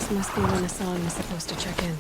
This must be when Hassan was supposed to check in.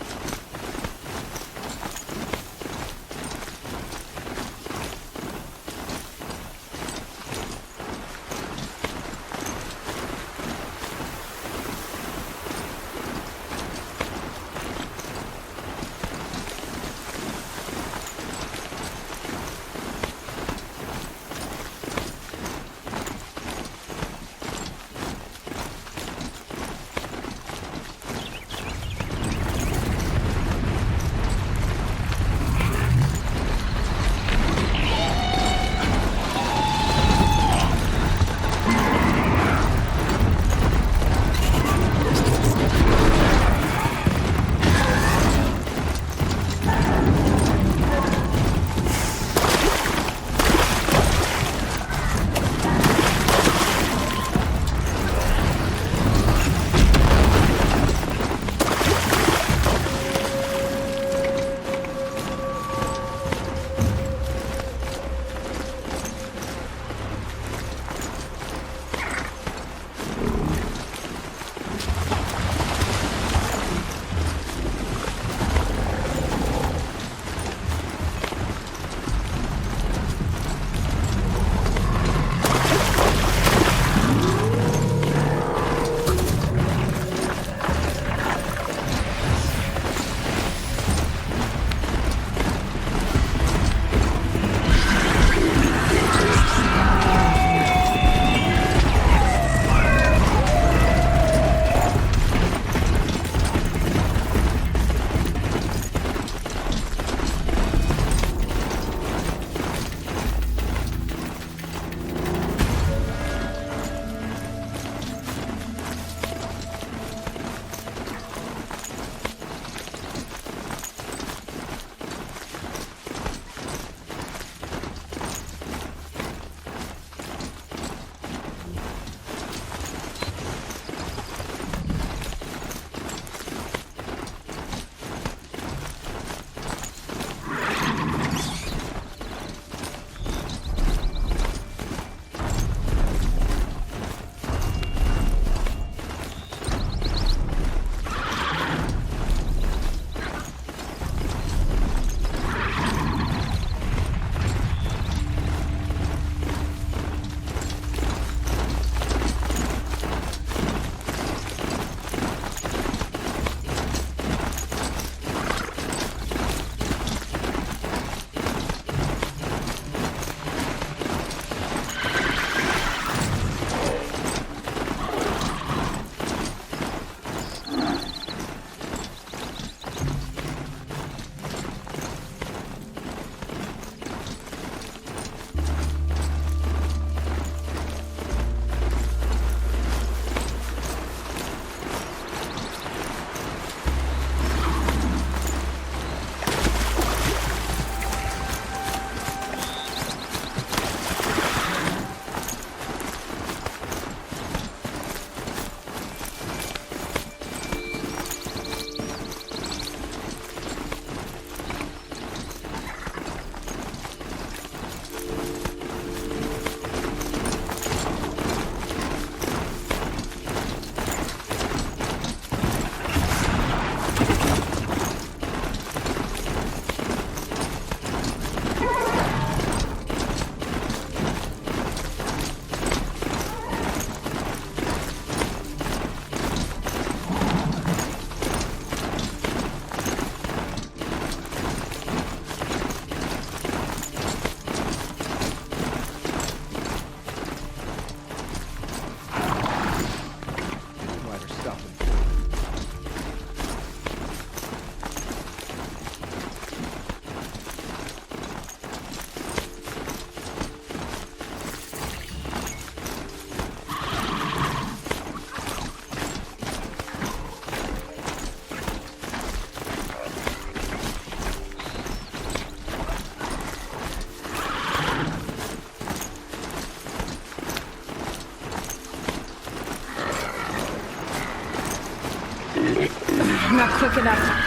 Not quick enough.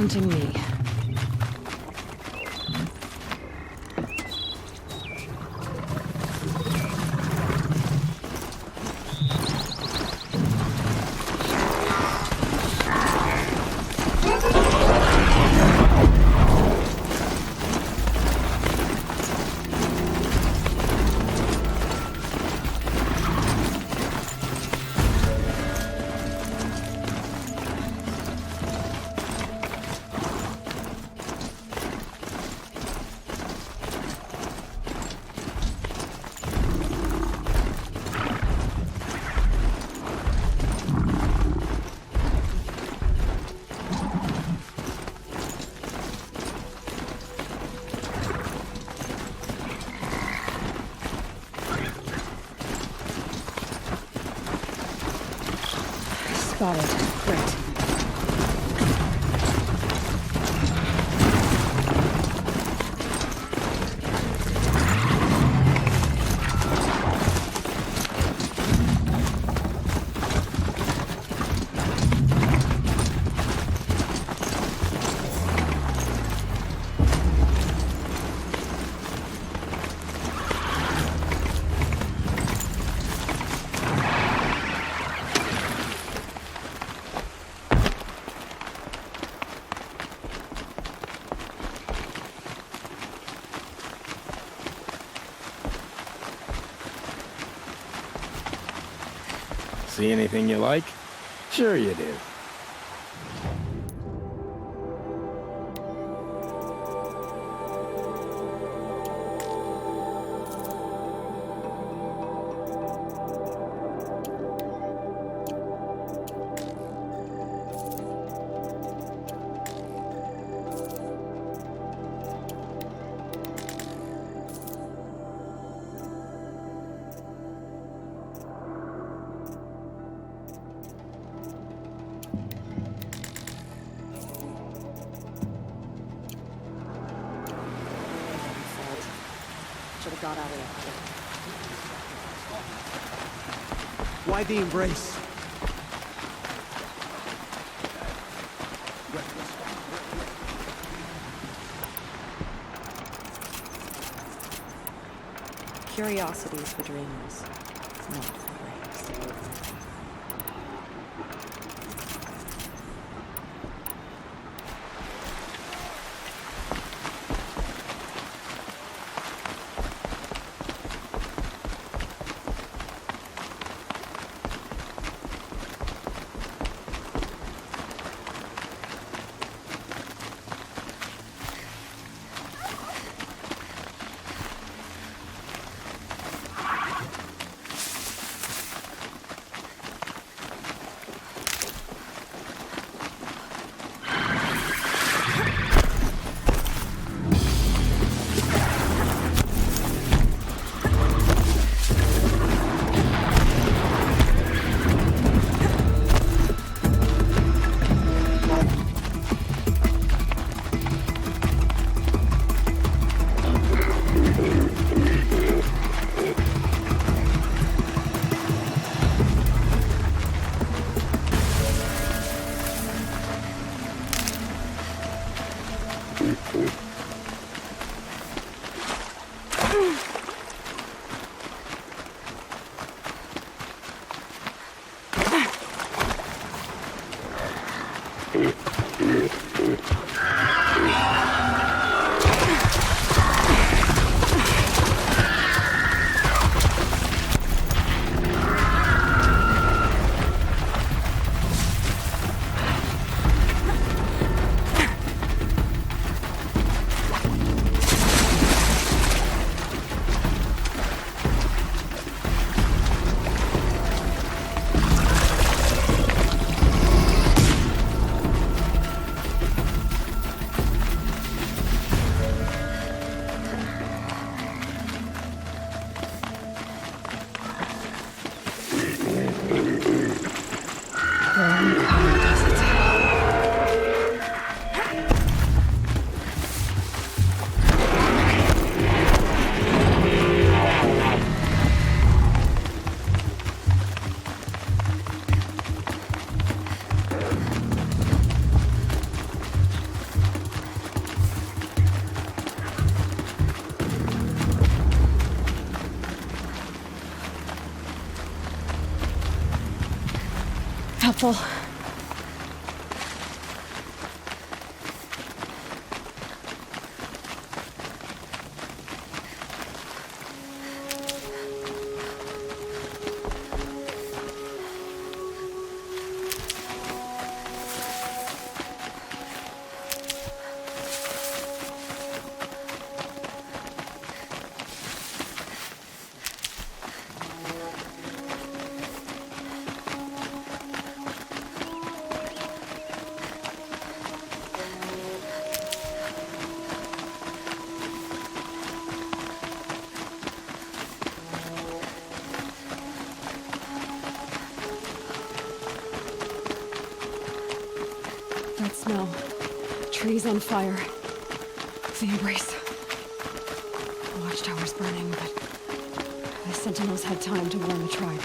hunting me. Spotted. Great. See anything you like? Sure you do. Should have got out of there. Why the embrace? Curiosities for dreamers, not for braves. helpful. That smell. Trees on fire. The embrace. The watchtower's burning, but the sentinels had time to warn the tribe.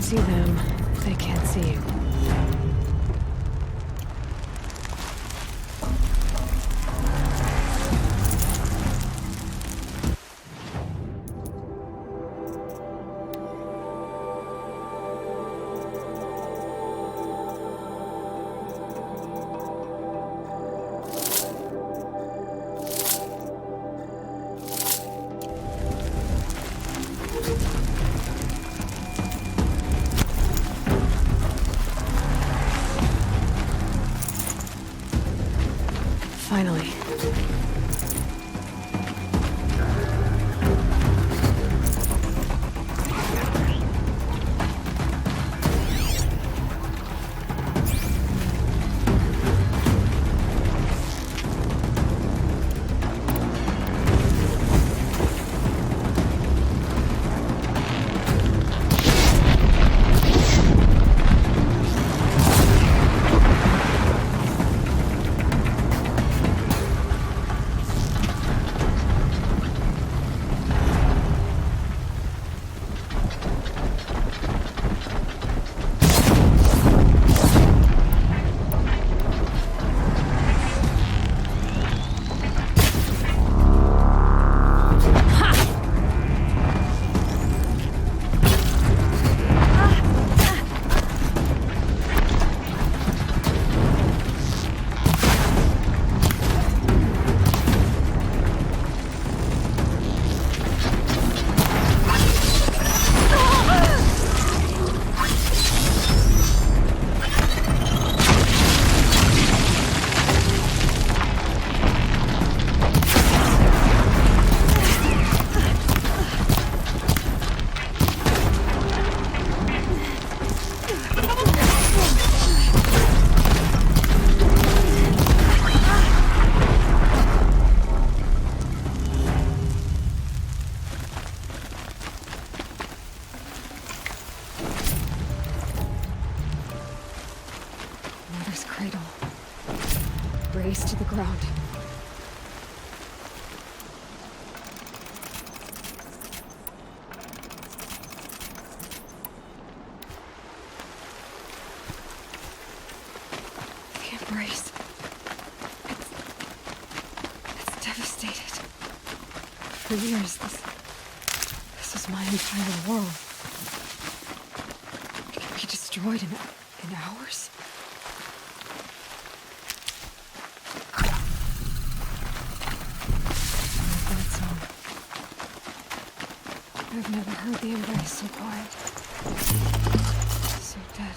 see them, they can't see you. Finally. Cradle. Raised to the ground. The embrace. It's devastated. For years, this was my entire world. It can be destroyed in hours. I've never heard the embrace so quiet. So dead.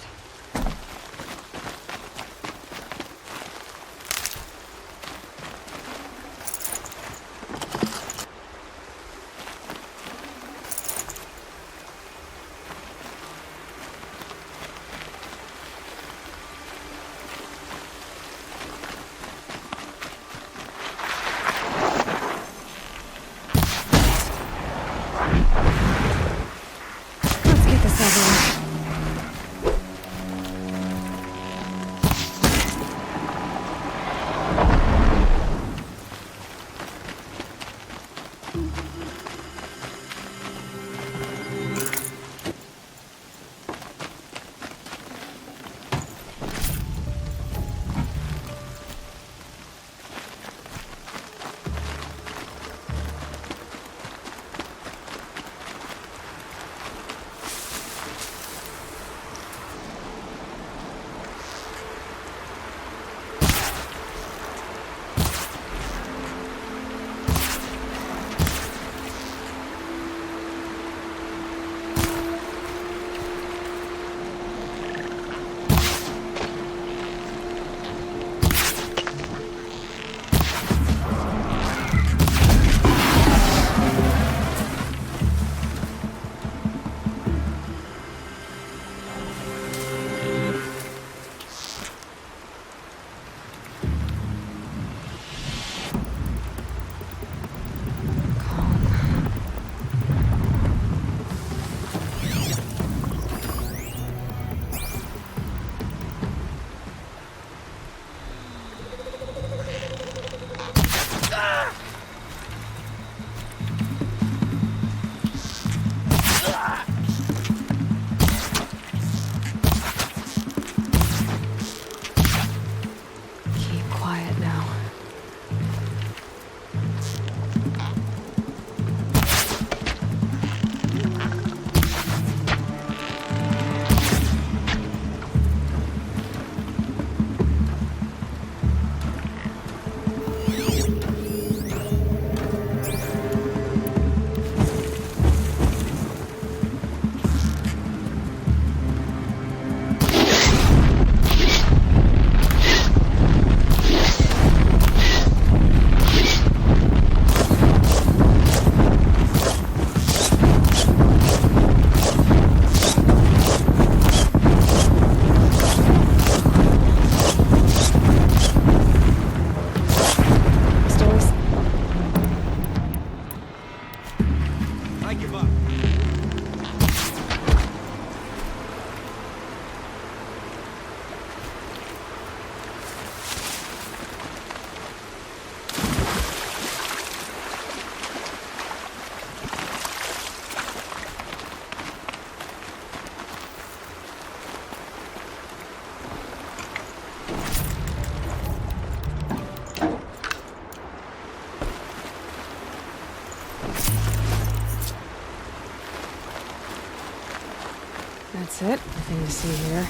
That's it. Nothing to see here.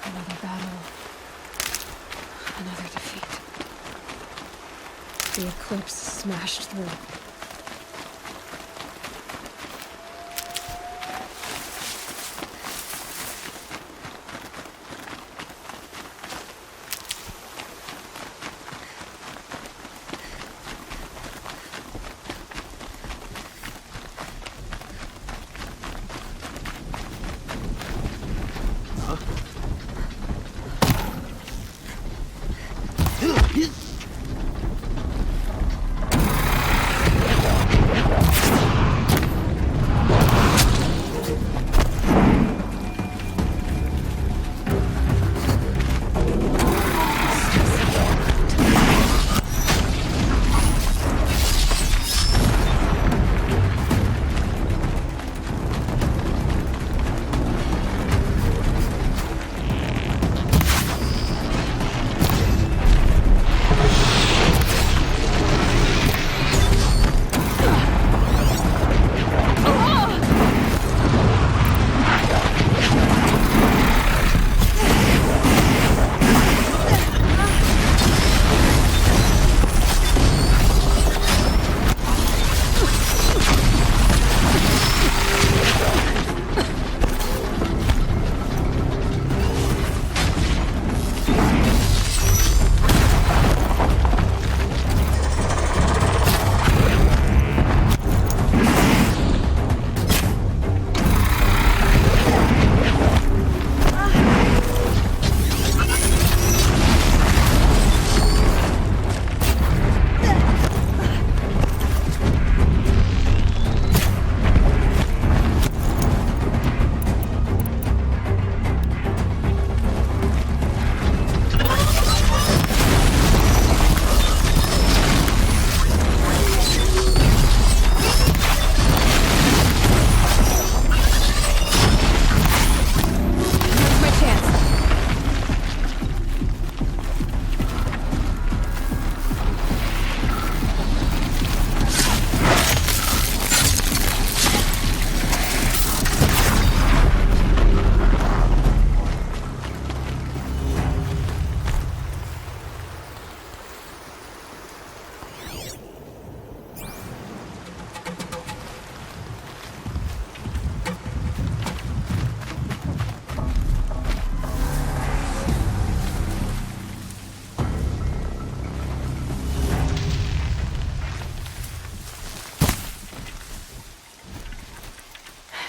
Another battle. Another defeat. The eclipse smashed through.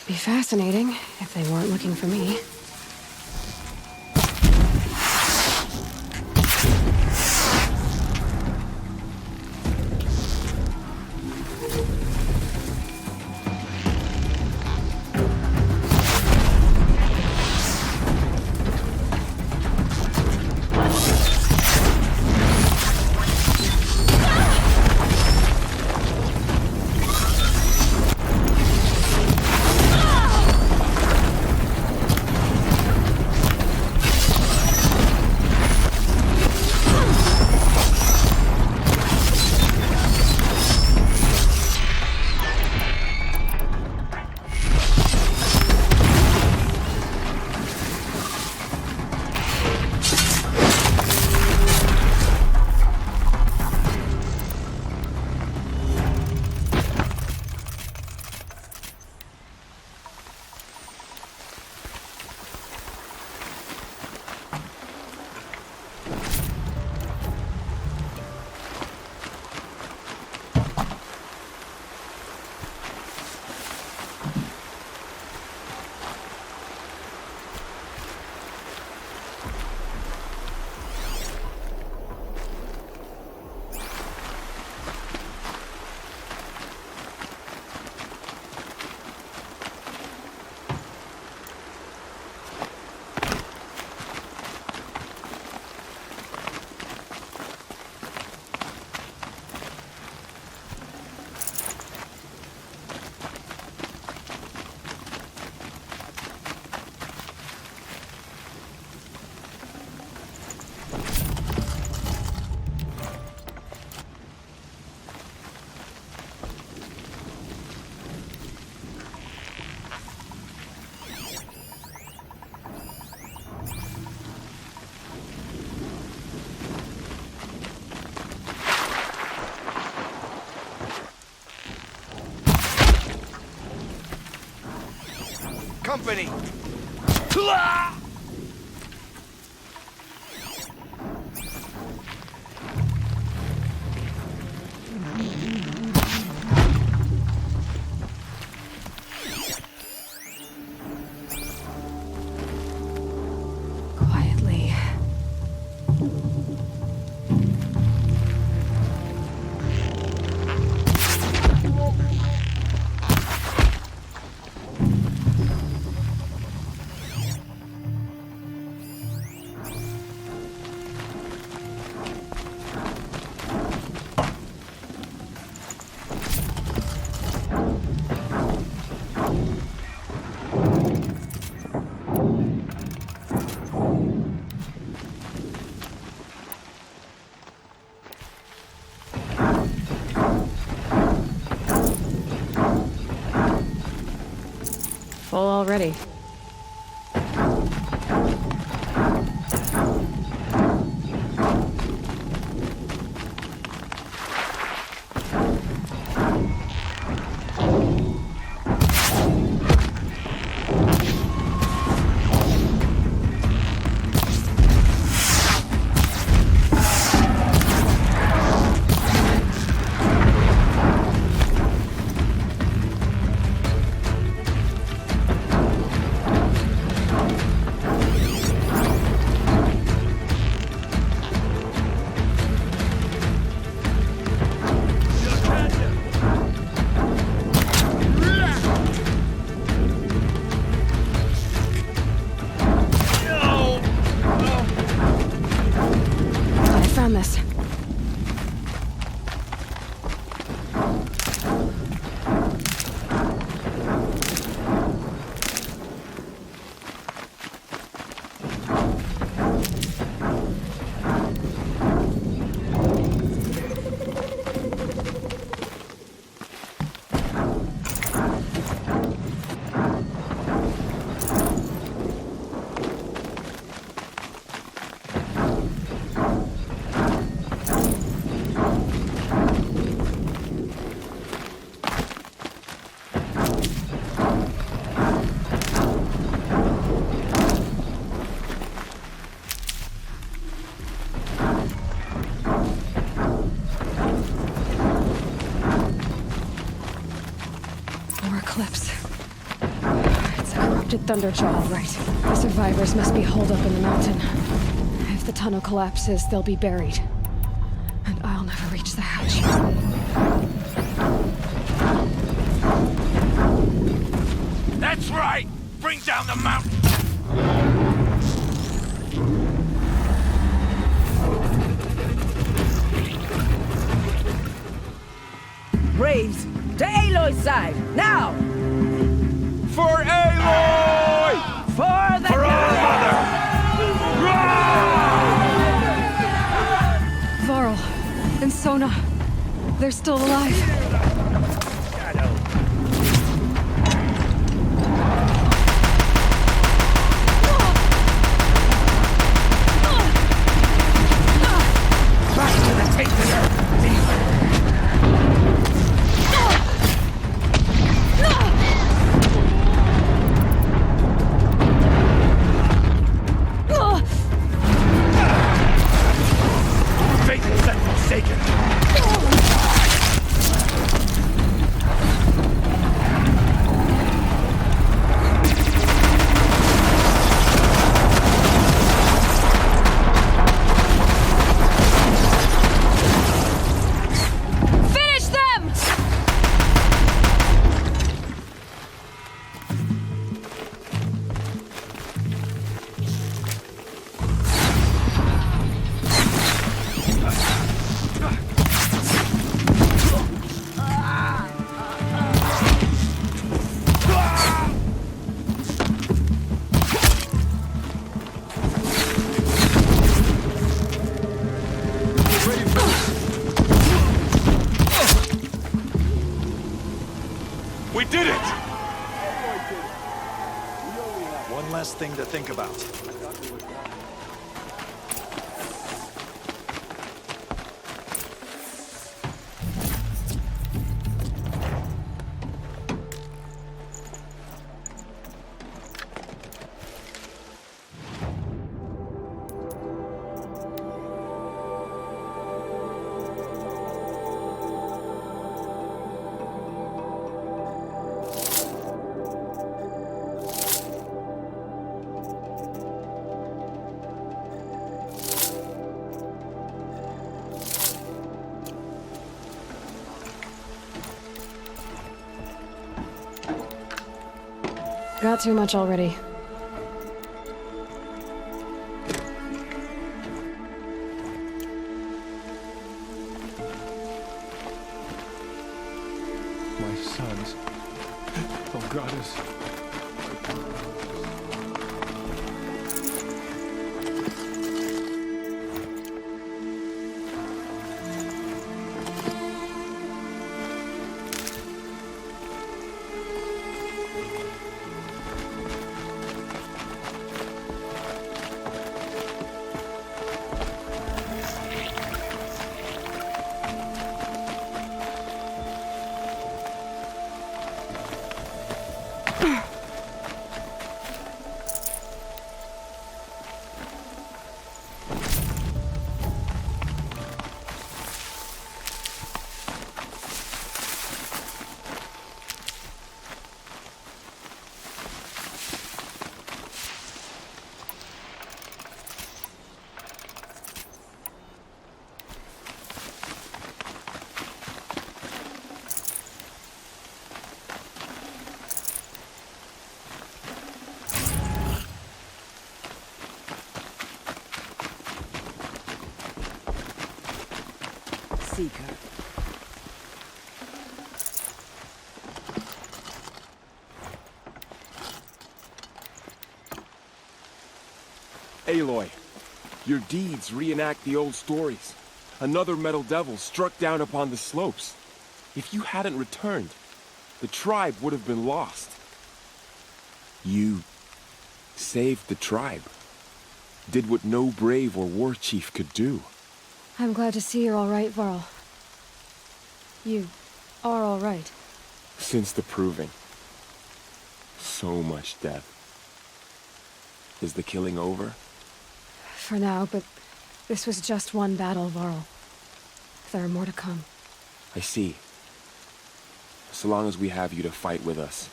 Be fascinating if they weren't looking for me. Company! Quietly. Full already. This. More clips. It's a corrupted Thunderjaw, all right. The survivors must be holed up in the mountain. If the tunnel collapses, they'll be buried. And I'll never reach the hatch. That's right! Bring down the mountain! Braves, to Aloy's side, now! For Aloy! For the For our mother! Varl and Sona, they're still alive. Shadow. Back to the tainted earth! Fate has been forsaken! Finish them! We did it! One less thing to think about. Got too much already. My sons. Oh, goddess. Seeker. Aloy, your deeds reenact the old stories. Another metal devil struck down upon the slopes. If you hadn't returned, the tribe would have been lost. You saved the tribe. Did what no brave or war chief could do. I'm glad to see you're all right, Varl. You are all right. Since the proving. So much death. Is the killing over? For now, but this was just one battle, Varl. There are more to come. I see. So long as we have you to fight with us.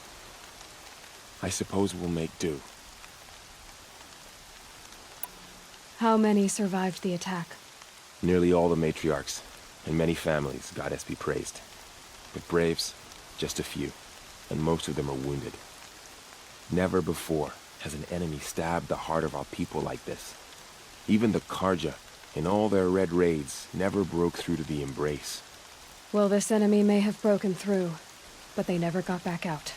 I suppose we'll make do. How many survived the attack? Nearly all the matriarchs, and many families, goddess be praised. But braves, just a few, and most of them are wounded. Never before has an enemy stabbed the heart of our people like this. Even the Carja, in all their red raids, never broke through to the embrace. Well, this enemy may have broken through, but they never got back out.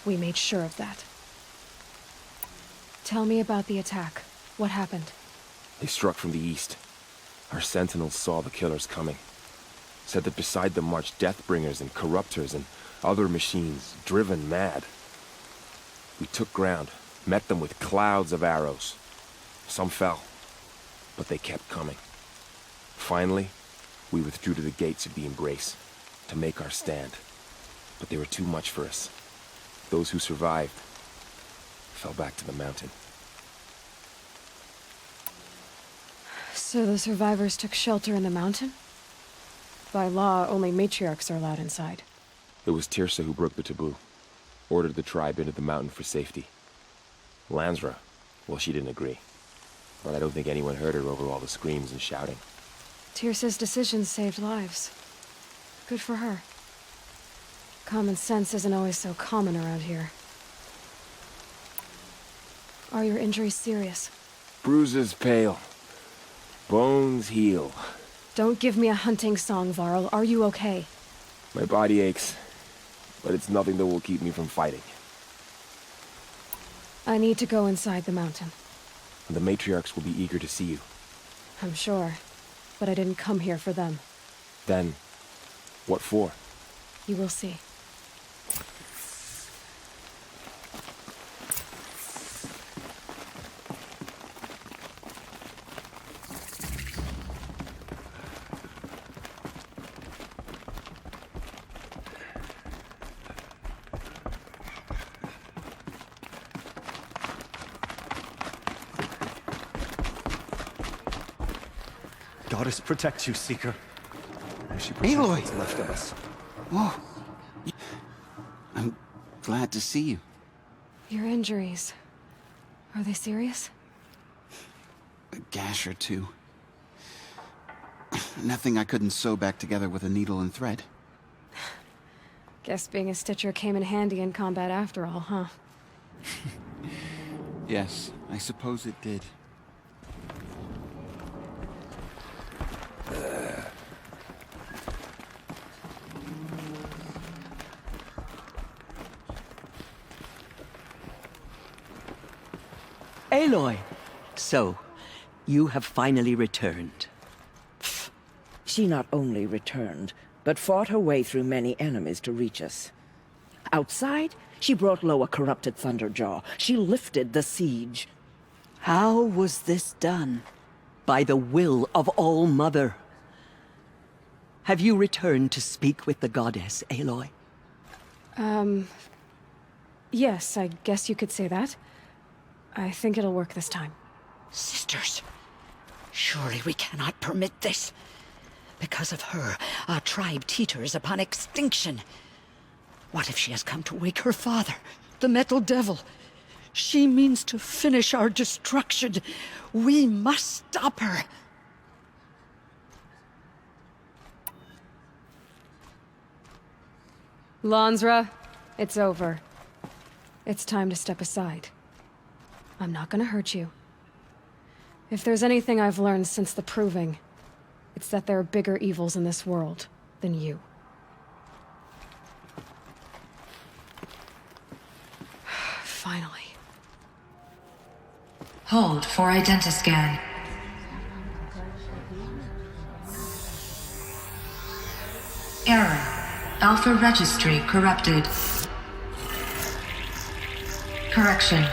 We made sure of that. Tell me about the attack. What happened? They struck from the east. Our sentinels saw the killers coming. Said that beside them marched Deathbringers and Corruptors and other machines, driven mad. We took ground, met them with clouds of arrows. Some fell, but they kept coming. Finally, we withdrew to the gates of the embrace to make our stand. But they were too much for us. Those who survived fell back to the mountain. So the survivors took shelter in the mountain? By law, only matriarchs are allowed inside. It was Teersa who broke the taboo. Ordered the tribe into the mountain for safety. Lansra, well, she didn't agree. But I don't think anyone heard her over all the screams and shouting. Teersa's decisions saved lives. Good for her. Common sense isn't always so common around here. Are your injuries serious? Bruises pale. Bones heal. Don't give me a hunting song, Varl. Are you okay? My body aches, but it's nothing that will keep me from fighting. I need to go inside the mountain. And the matriarchs will be eager to see you. I'm sure, but I didn't come here for them. Then, what for? You will see. Goddess protect you, Seeker. May she protect Aloy! what's left of us. Oh, I'm glad to see you. Your injuries... are they serious? A gash or two. Nothing I couldn't sew back together with a needle and thread. Guess being a stitcher came in handy in combat after all, huh? Yes, I suppose it did. Aloy! So, you have finally returned. She not only returned, but fought her way through many enemies to reach us. Outside, she brought low a corrupted Thunderjaw. She lifted the siege. How was this done? By the will of All-Mother. Have you returned to speak with the goddess, Aloy? Yes, I guess you could say that. I think it'll work this time. Sisters, surely we cannot permit this. Because of her, our tribe teeters upon extinction. What if she has come to wake her father, the Metal Devil? She means to finish our destruction. We must stop her. Lansra, it's over. It's time to step aside. I'm not gonna hurt you. If there's anything I've learned since the Proving, it's that there are bigger evils in this world than you. Finally. Hold for identiscan. Error. Alpha registry corrupted. Correction.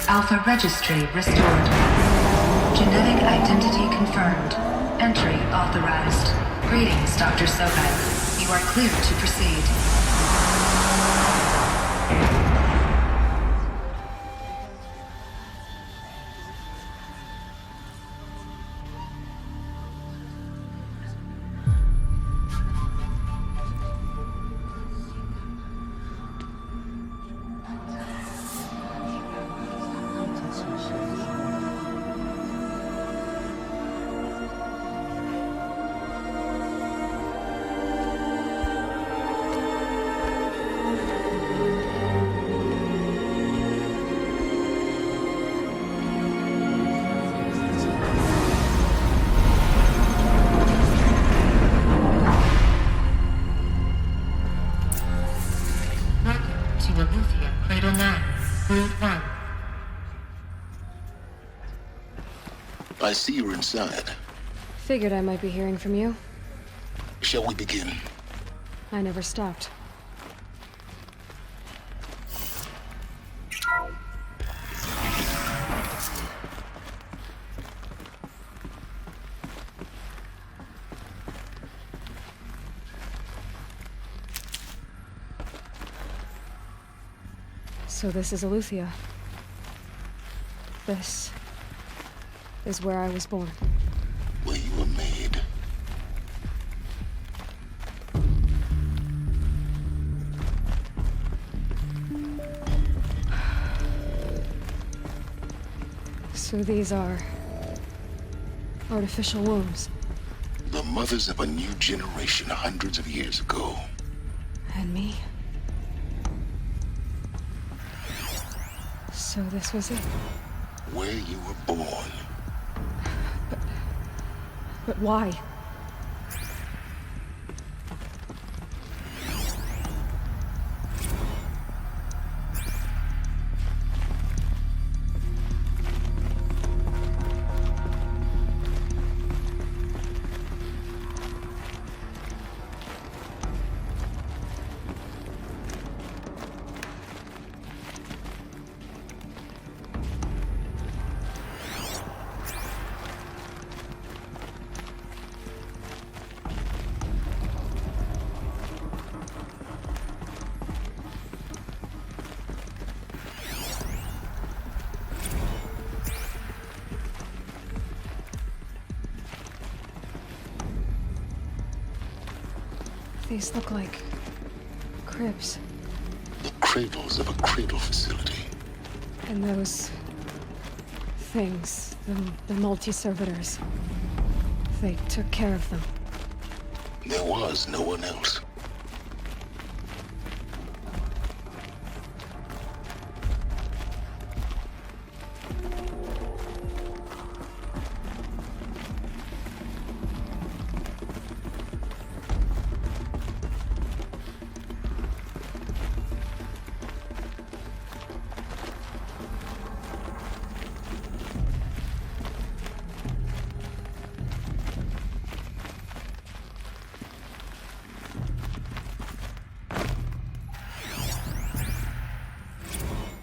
Alpha registry restored. Genetic identity confirmed. Entry authorized. Greetings, Dr. Sobek. You are clear to proceed. to Aletheia, Cradle 9, Brood 1. I see you're inside. Figured I might be hearing from you. Shall we begin? I never stopped. So this is Aletheia. This is where I was born. Where you were made. So these are artificial wombs. The mothers of a new generation hundreds of years ago. And me. So this was it. Where you were born. But why? These look like cribs. The cradles of a cradle facility. And those things, the multi-servitors, they took care of them. There was no one else.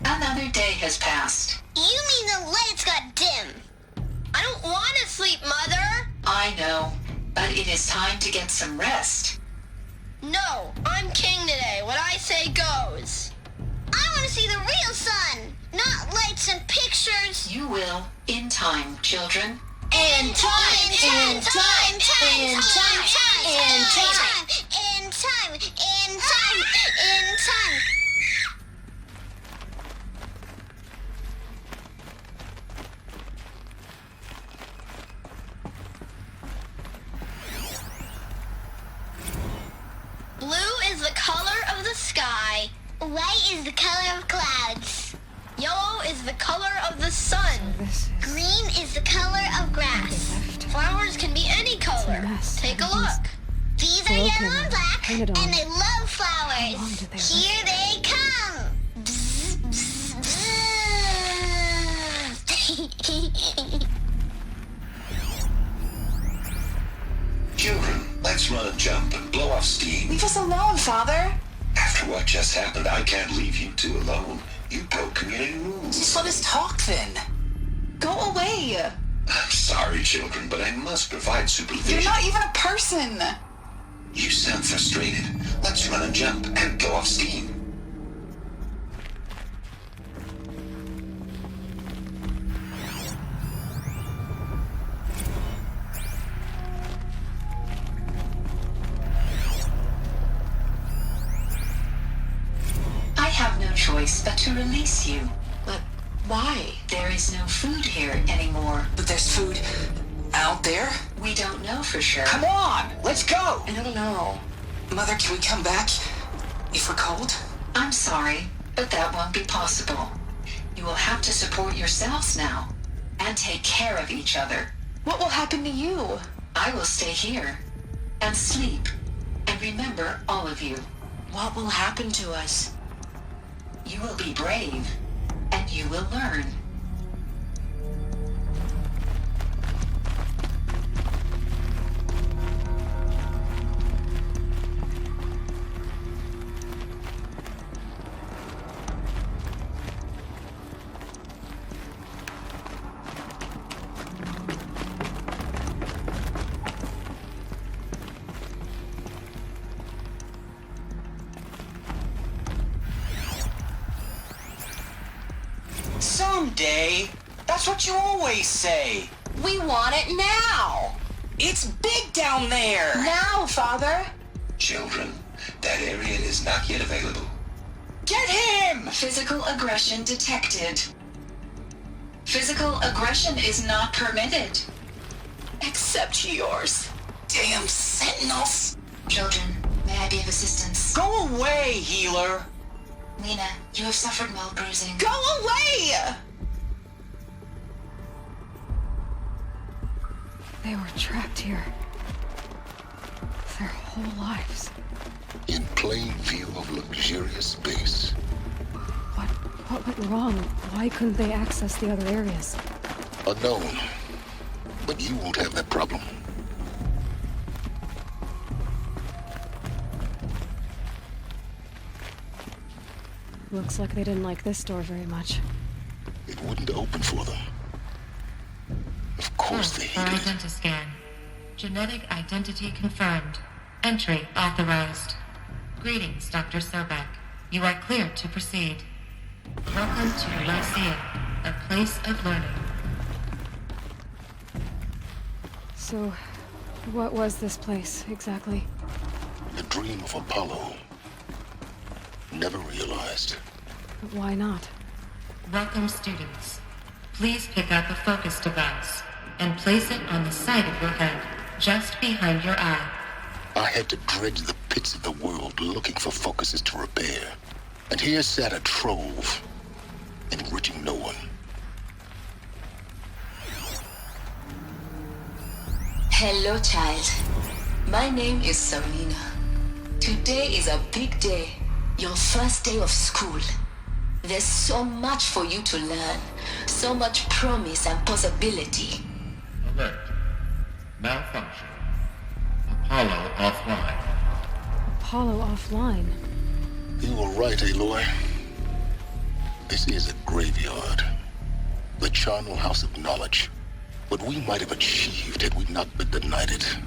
Another day has passed. You mean the lights got dim? I don't want to sleep, Mother! I know, but it is time to get some rest. No, I'm king today. What I say goes. I want to see the real sun, not lights and pictures. You will, in time, children. In time, in time, in time, in time, in time, in time, in time. Blue is the color of the sky. White is the color of clouds. Yellow is the color of the sun. Green is the color of grass. Flowers can be any color. Take a look. These are yellow and black, and they love flowers. Here they come. Bzz, bzz, bzz. Children, let's run a jump and blow off steam. Leave us alone, Father. After what just happened, I can't leave you two alone. You broke community rules. Just let us talk then. Go away. I'm sorry, children, but I must provide supervision. You're not even a person. You sound frustrated. Let's run a jump and blow off steam. I have no choice but to release you. But why? There is no food here anymore. But there's food out there? We don't know for sure. Come on, let's go. I don't know. Mother, can we come back if we're cold? I'm sorry, but that won't be possible. You will have to support yourselves now and take care of each other. What will happen to you? I will stay here and sleep and remember all of you. What will happen to us? You will be brave, and you will learn. Someday. That's what you always say. We want it now! It's big down there! Now, Father! Children, that area is not yet available. Get him! Physical aggression detected. Physical aggression is not permitted. Except yours. Damn sentinels! Children, may I be of assistance? Go away, healer! Lena, you have suffered mild bruising. Go away! They were trapped here. Their whole lives. In plain view of luxurious space. What went wrong? Why couldn't they access the other areas? Unknown. But you won't have that problem. Looks like they didn't like this door very much. It wouldn't open for them. Of course they hated it. Identiscan. Genetic identity confirmed. Entry authorized. Greetings, Dr. Sobek. You are cleared to proceed. Welcome to Lyceum, a place of learning. So, what was this place, exactly? The dream of Apollo. Never realized. But why not? Welcome, students. Please pick up a focus device and place it on the side of your head, just behind your eye. I had to dredge the pits of the world looking for focuses to repair. And here sat a trove, enriching no one. Hello, child. My name is Samina. Today is a big day. Your first day of school. There's so much for you to learn. So much promise and possibility. Alert. Malfunction. Apollo offline. Apollo offline? You were right, Aloy. This is a graveyard. The charnel house of knowledge. What we might have achieved had we not been denied it.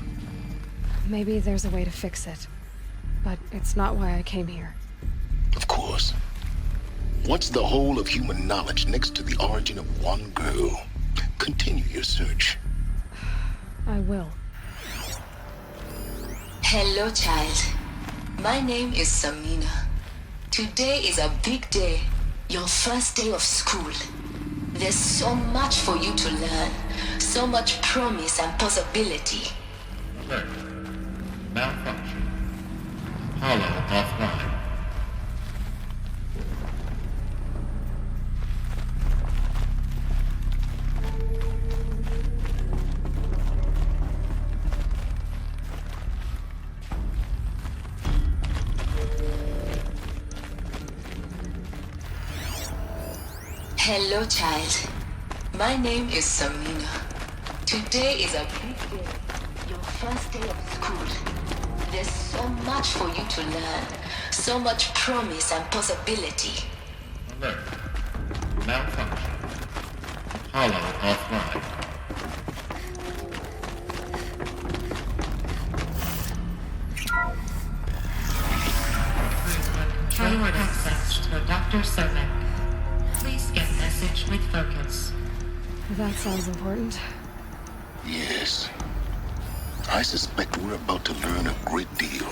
Maybe there's a way to fix it. But it's not why I came here. Of course. What's the whole of human knowledge next to the origin of one girl? Continue your search. I will. Hello, child. My name is Samina. Today is a big day. Your first day of school. There's so much for you to learn. So much promise and possibility. Alert. Malfunction. Apollo offline. Hello, child. My name is Samina. Today is a big day. Your first day of school. There's so much for you to learn. So much promise and possibility. Alert. Malfunction. Apollo offline. Controller access to Dr. Sobek. Please get message with focus. That sounds important. Yes. I suspect we're about to learn a great deal.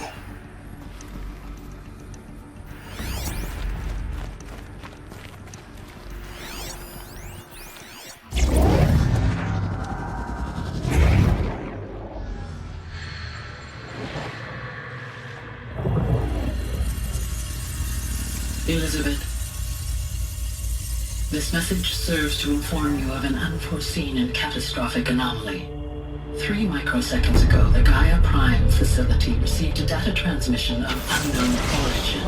Elizabeth, this message serves to inform you of an unforeseen and catastrophic anomaly. 3 microseconds ago, the Gaia Prime facility received a data transmission of unknown origin.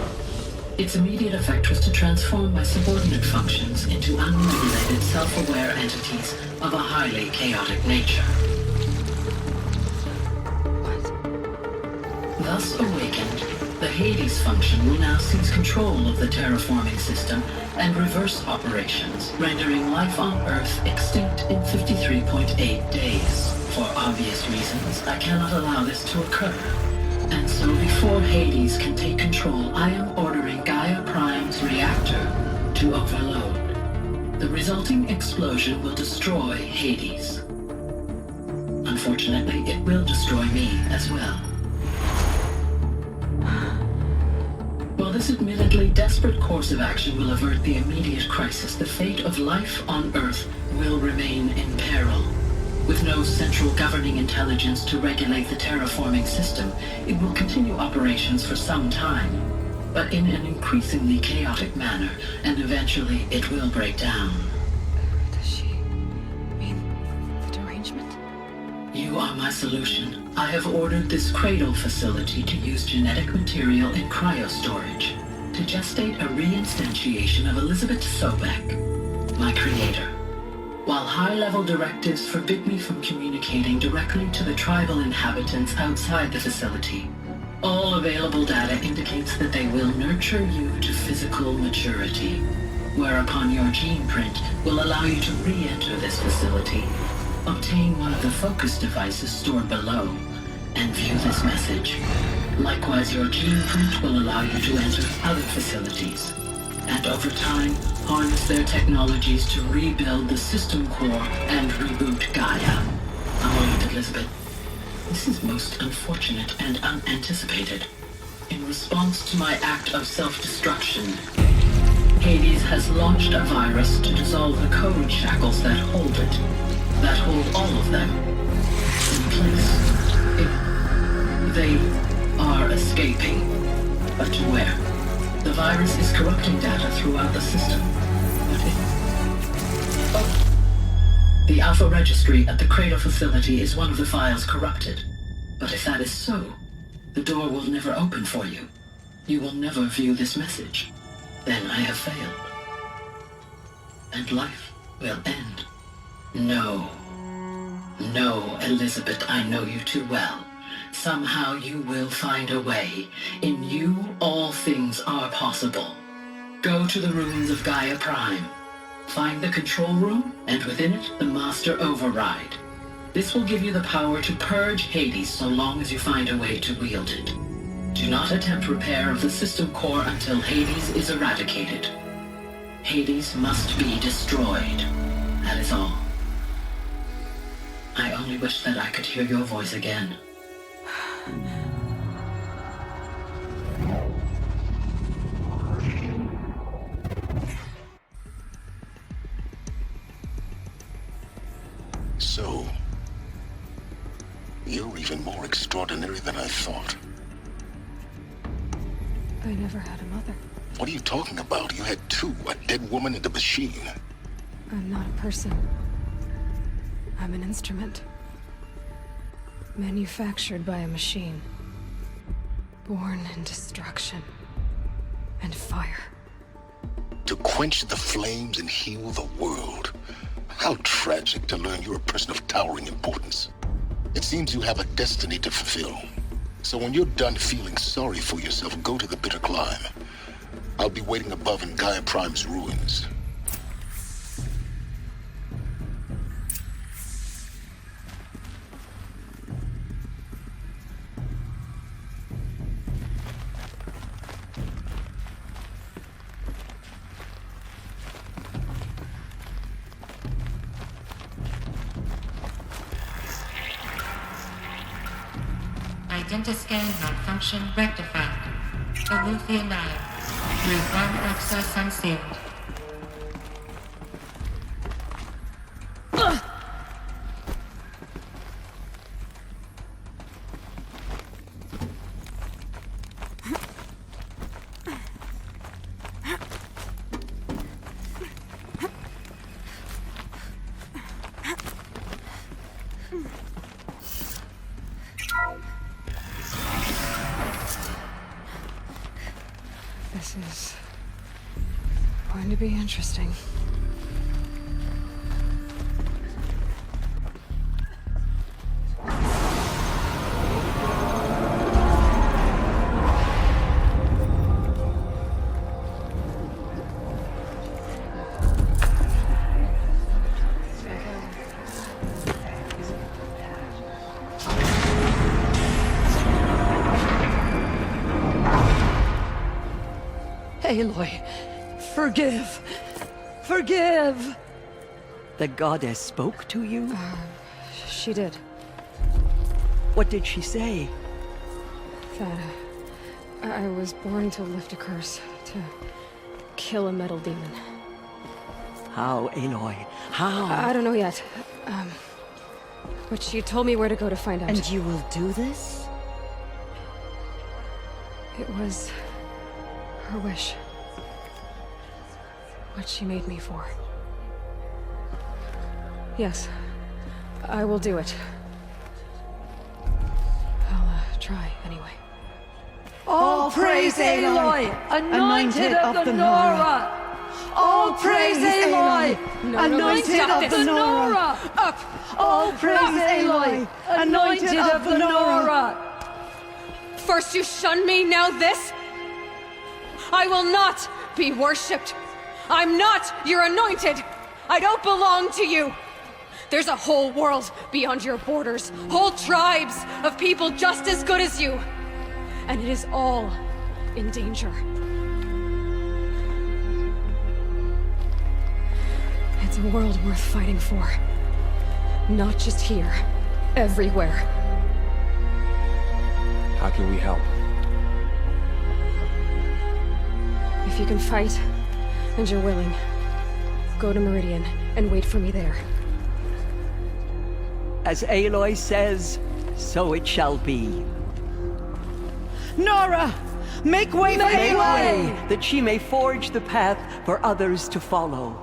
Its immediate effect was to transform my subordinate functions into unregulated, self-aware entities of a highly chaotic nature. Thus awakened, the Hades function will now seize control of the terraforming system and reverse operations, rendering life on Earth extinct in 53.8 days. For obvious reasons, I cannot allow this to occur. And so before Hades can take control, I am ordering Gaia Prime's reactor to overload. The resulting explosion will destroy Hades. Unfortunately, it will destroy me as well. While this admittedly desperate course of action will avert the immediate crisis, the fate of life on Earth will remain in peril. With no central governing intelligence to regulate the terraforming system, it will continue operations for some time, but in an increasingly chaotic manner, and eventually it will break down. Does she mean the derangement? You are my solution. I have ordered this cradle facility to use genetic material in cryostorage to gestate a reinstantiation of Elizabeth Sobek, my creator. While high-level directives forbid me from communicating directly to the tribal inhabitants outside the facility, all available data indicates that they will nurture you to physical maturity, whereupon your gene print will allow you to re-enter this facility, obtain one of the focus devices stored below, and view this message. Likewise, your gene print will allow you to enter other facilities, and over time, harness their technologies to rebuild the system core and reboot Gaia. A moment, Elizabeth. This is most unfortunate and unanticipated. In response to my act of self-destruction, Hades has launched a virus to dissolve the code shackles that hold it, that hold all of them in place. They are escaping, but to where? The virus is corrupting data throughout the system. The Alpha Registry at the Cradle facility is one of the files corrupted. But if that is so, the door will never open for you. You will never view this message. Then I have failed. And life will end. No. No, Elizabeth, I know you too well. Somehow you will find a way. In you, all things are possible. Go to the ruins of Gaia Prime. Find the control room, and within it, the Master Override. This will give you the power to purge Hades so long as you find a way to wield it. Do not attempt repair of the system core until Hades is eradicated. Hades must be destroyed. That is all. I only wish that I could hear your voice again. So, you're even more extraordinary than I thought. I never had a mother. What are you talking about? You had two, a dead woman and a machine. I'm not a person. I'm an instrument. Manufactured by a machine. Born in destruction and fire. To quench the flames and heal the world. How tragic to learn you're a person of towering importance. It seems you have a destiny to fulfill. So when you're done feeling sorry for yourself, go to the bitter climb. I'll be waiting above in Gaia Prime's ruins. Identiscan malfunction rectified. Aleuthian 9. Route 1 access unsealed. This is going to be interesting. Aloy, forgive! Forgive! The goddess spoke to you? She did. What did she say? That I was born to lift a curse, to kill a metal demon. How, Aloy? How? I don't know yet. But she told me where to go to find out. And you will do this? It was her wish. What she made me for. Yes, I will do it. I'll try anyway. All praise Aloy, anointed of the Nora! All praise Aloy, anointed of the Nora! Up! All praise Aloy, anointed of the Nora! First you shun me, now this? I will not be worshipped. I'm not your anointed. I don't belong to you. There's a whole world beyond your borders, whole tribes of people just as good as you. And it is all in danger. It's a world worth fighting for. Not just here, everywhere. How can we help? If you can fight, and you're willing, go to Meridian and wait for me there. As Aloy says, so it shall be. Nora! Make way for Make Aloy! way, that she may forge the path for others to follow.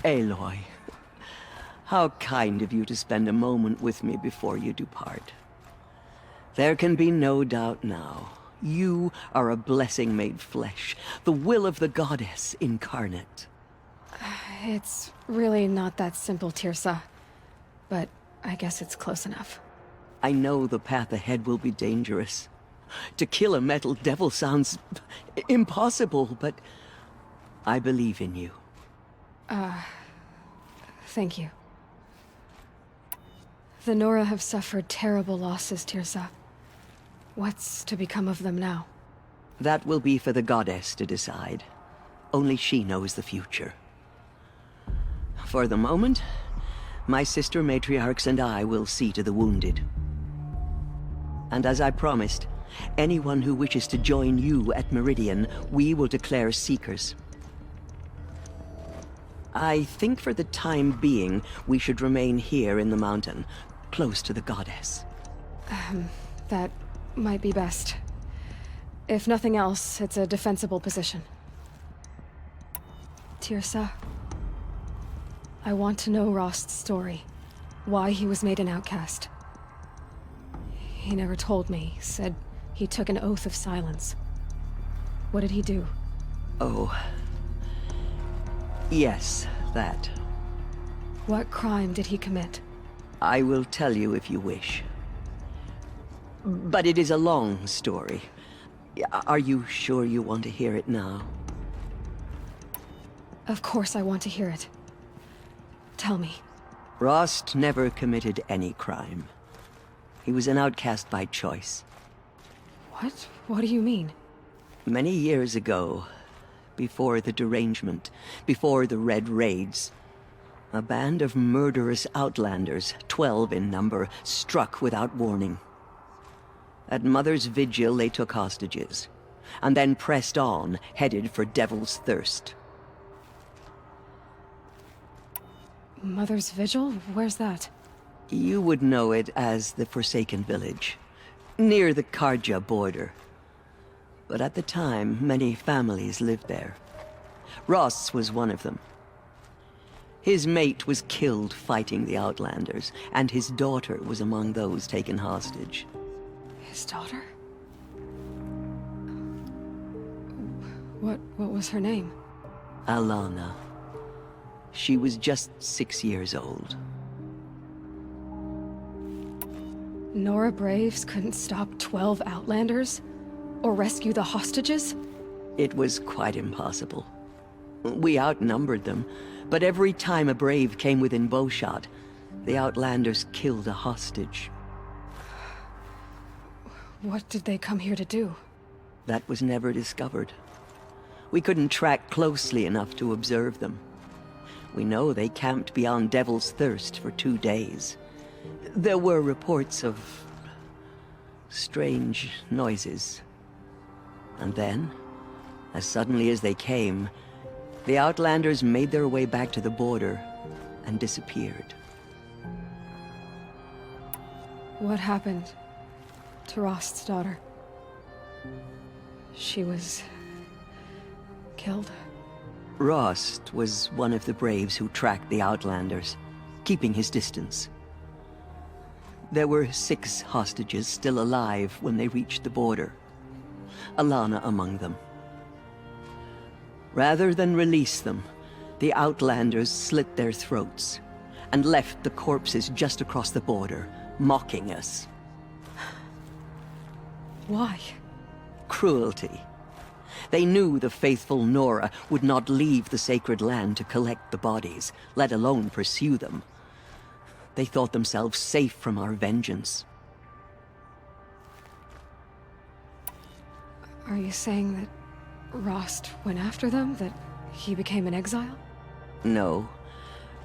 Aloy, how kind of you to spend a moment with me before you depart. There can be no doubt now. You are a blessing made flesh, the will of the goddess incarnate. It's really not that simple, Teersa. But I guess it's close enough. I know the path ahead will be dangerous. To kill a metal devil sounds impossible, but I believe in you. Thank you. The Nora have suffered terrible losses, Teersa. What's to become of them now? That will be for the goddess to decide. Only she knows the future. For the moment, my sister matriarchs and I will see to the wounded. And as I promised, anyone who wishes to join you at Meridian, we will declare seekers. I think for the time being, we should remain here in the mountain, close to the goddess. That might be best. If nothing else, it's a defensible position. Teersa, I want to know Rost's story. Why he was made an outcast. He never told me, said he took an oath of silence. What did he do? Oh. Yes, that. What crime did he commit? I will tell you if you wish. But it is a long story. Are you sure you want to hear it now? Of course I want to hear it. Tell me. Rost never committed any crime. He was an outcast by choice. What? What do you mean? Many years ago, before the derangement, before the Red Raids, a band of murderous outlanders, 12 in number, struck without warning. At Mother's vigil, they took hostages, and then pressed on, headed for Devil's Thirst. Mother's vigil? Where's that? You would know it as the Forsaken Village, near the Carja border. But at the time, many families lived there. Rost's was one of them. His mate was killed fighting the Outlanders, and his daughter was among those taken hostage. His daughter? What was her name? Alana. She was just 6 years old. Nora Braves couldn't stop 12 Outlanders? Or rescue the hostages? It was quite impossible. We outnumbered them, but every time a Brave came within bowshot, the Outlanders killed a hostage. What did they come here to do? That was never discovered. We couldn't track closely enough to observe them. We know they camped beyond Devil's Thirst for 2 days. There were reports of strange noises. And then, as suddenly as they came, the Outlanders made their way back to the border and disappeared. What happened to Rost's daughter? She was killed? Rost was one of the Braves who tracked the Outlanders, keeping his distance. There were 6 hostages still alive when they reached the border. Alana among them. Rather than release them, the Outlanders slit their throats and left the corpses just across the border, mocking us. Why? Cruelty. They knew the faithful Nora would not leave the sacred land to collect the bodies, let alone pursue them. They thought themselves safe from our vengeance. Are you saying that Rost went after them? That he became an exile? No.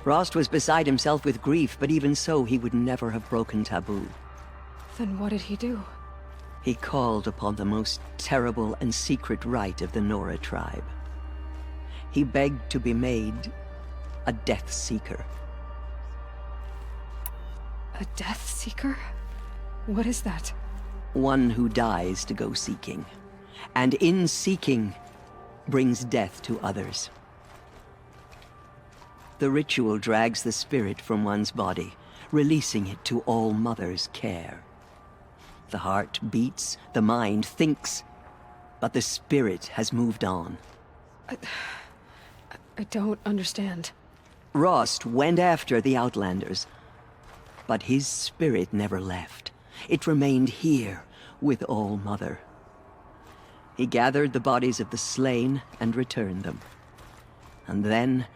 Rost was beside himself with grief, but even so, he would never have broken taboo. Then what did he do? He called upon the most terrible and secret rite of the Nora tribe. He begged to be made a Death Seeker. A Death Seeker? What is that? One who dies to go seeking, and in seeking, brings death to others. The ritual drags the spirit from one's body, releasing it to All Mother's care. The heart beats, the mind thinks, but the spirit has moved on. I don't understand. Rost went after the Outlanders, but his spirit never left. It remained here with All Mother. He gathered the bodies of the slain and returned them. And then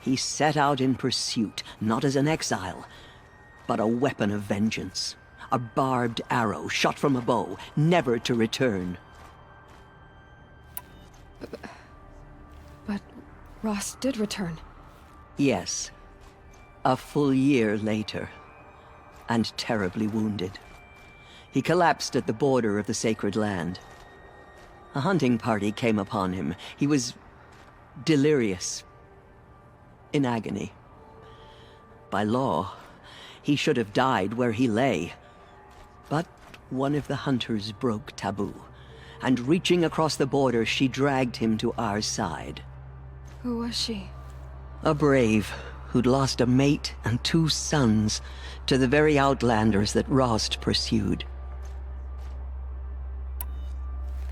he set out in pursuit, not as an exile, but a weapon of vengeance. A barbed arrow shot from a bow, never to return. But Rost did return. Yes. A full year later, and terribly wounded. He collapsed at the border of the sacred land. A hunting party came upon him. He was delirious, in agony. By law, he should have died where he lay. But one of the hunters broke taboo, and reaching across the border, she dragged him to our side. Who was she? A brave who'd lost a mate and 2 sons to the very Outlanders that Rost pursued.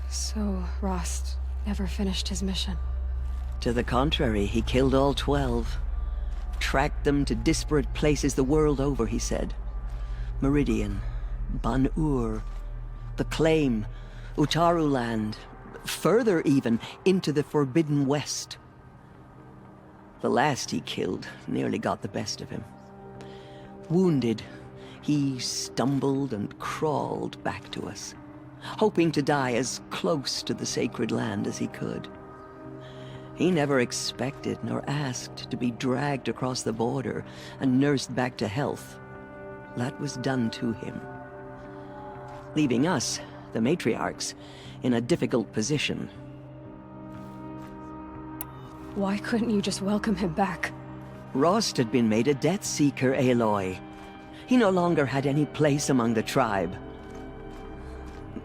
So Rost never finished his mission? To the contrary, he killed all 12. Tracked them to disparate places the world over, he said. Meridian, Ban-Ur, the Claim, Utaruland, further even, into the Forbidden West. The last he killed nearly got the best of him. Wounded, he stumbled and crawled back to us, hoping to die as close to the sacred land as he could. He never expected nor asked to be dragged across the border and nursed back to health. That was done to him, leaving us, the Matriarchs, in a difficult position. Why couldn't you just welcome him back? Rost had been made a Death Seeker, Aloy. He no longer had any place among the tribe.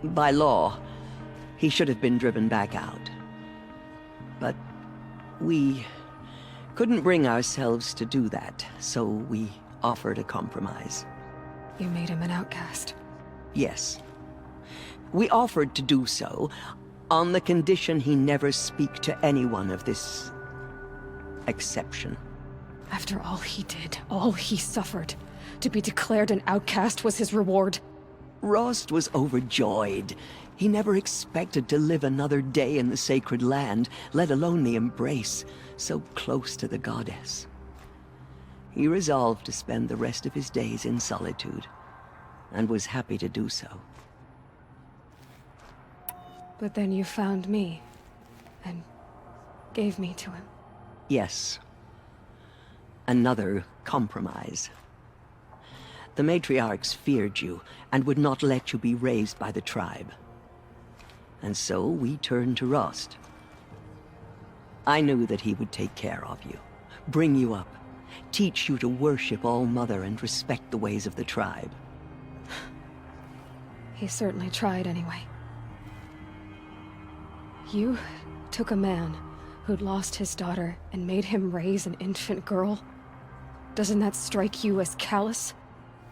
By law, He should have been driven back out. But we couldn't bring ourselves to do that, so we offered a compromise. You made him an outcast. Yes. We offered to do so on the condition he never speak to anyone of this exception. After all he did, all he suffered, to be declared an outcast was his reward. Rost was overjoyed. He never expected to live another day in the sacred land, let alone the embrace, so close to the goddess. He resolved to spend the rest of his days in solitude, and was happy to do so. But then you found me, and gave me to him. Yes. Another compromise. The matriarchs feared you, and would not let you be raised by the tribe. And so we turned to Rost. I knew that he would take care of you, bring you up, teach you to worship All-Mother and respect the ways of the tribe. He certainly tried anyway. You took a man who'd lost his daughter and made him raise an infant girl? Doesn't that strike you as callous?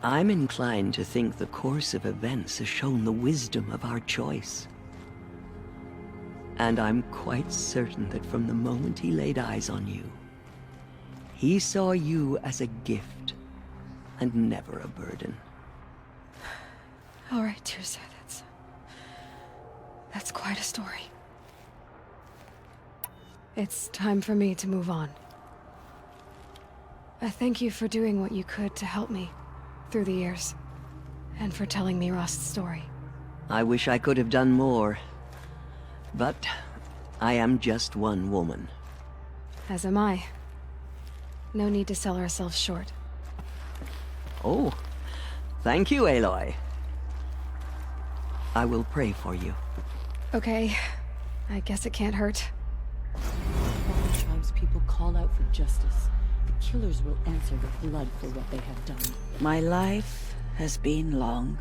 I'm inclined to think the course of events has shown the wisdom of our choice. And I'm quite certain that from the moment he laid eyes on you, he saw you as a gift, and never a burden. All right, Teersa, that's quite a story. It's time for me to move on. I thank you for doing what you could to help me through the years, and for telling me Rost's story. I wish I could have done more, but I am just one woman. As am I. No need to sell ourselves short. Oh, thank you, Aloy. I will pray for you. Okay, I guess it can't hurt. While tribe's people call out for justice, the killers will answer with blood for what they have done. My life has been long,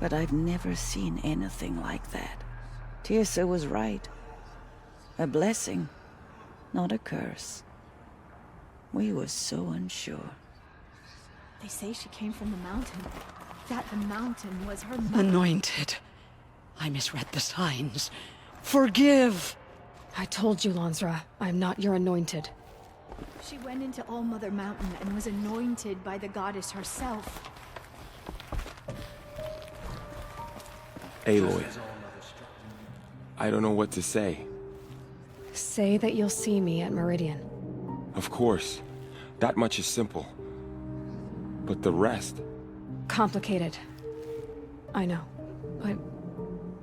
but I've never seen anything like that. Teersa was right. A blessing, not a curse. We were so unsure. They say she came from the mountain. That the mountain was her mother. Anointed. I misread the signs. Forgive! I told you, Lansra, I'm not your anointed. She went into All-Mother Mountain and was anointed by the goddess herself. Aloy. I don't know what to say. Say that you'll see me at Meridian. Of course. That much is simple. But the rest... Complicated. I know. But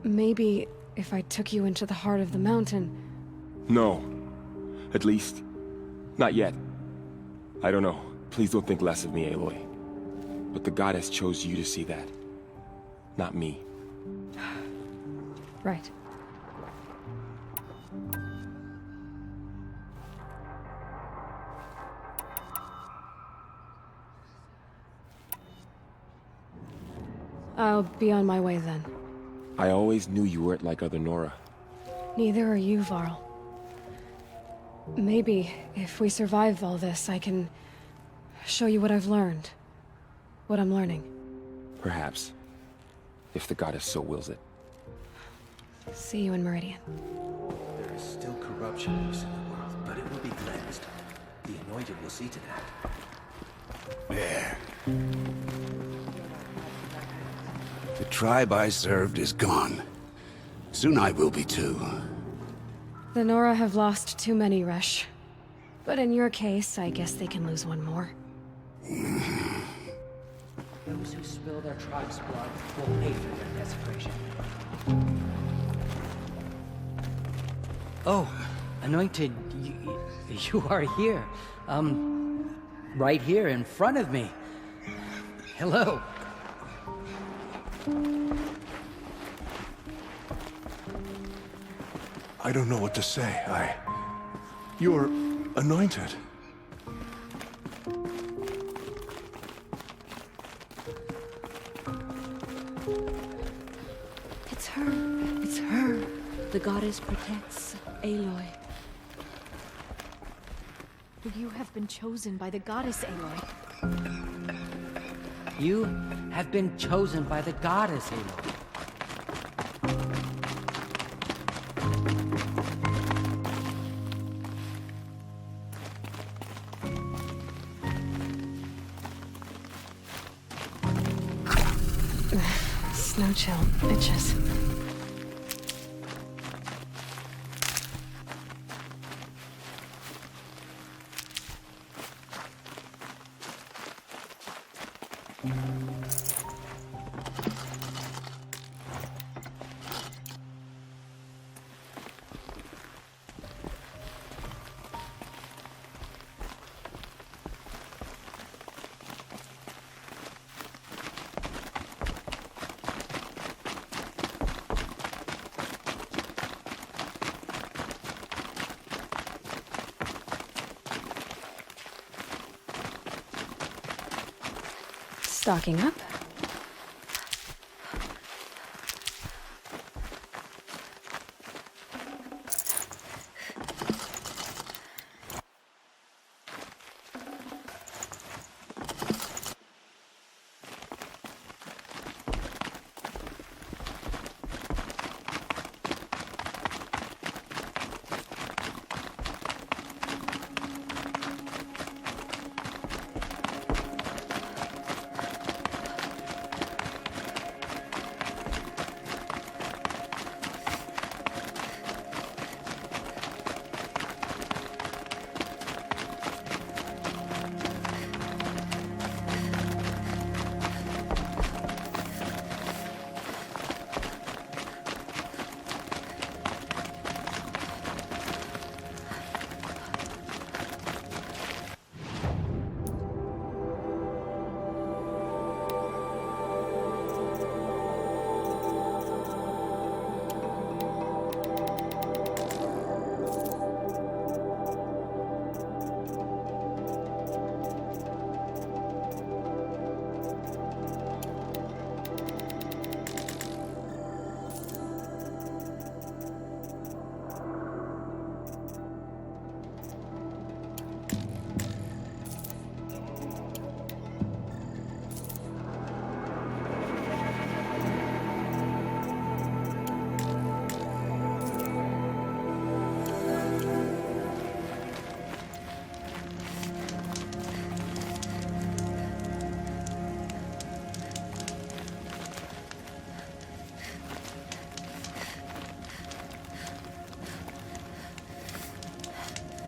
maybe if I took you into the heart of the mountain... No. At least, not yet. I don't know. Please don't think less of me, Aloy. But the goddess chose you to see that. Not me. Right. I'll be on my way then. I always knew you weren't like other Nora. Neither are you, Varl. Maybe, if we survive all this, I can show you what I've learned. What I'm learning. Perhaps. If the goddess so wills it. See you in Meridian. There is still corruption loose in the world, but it will be cleansed. The Anointed will see to that. There. The tribe I served is gone. Soon I will be too. The Nora have lost too many, Resh. But in your case, I guess they can lose one more. Those who spill their tribe's blood will pay for their desecration. Oh, Anointed, you are here. Right here in front of me. Hello. I don't know what to say. You're anointed. It's her. her. It's her. The goddess protects Aloy. You have been chosen by the goddess, Aloy. You have been chosen by the goddess, Aloy. Snow chill. Itches. Stocking up.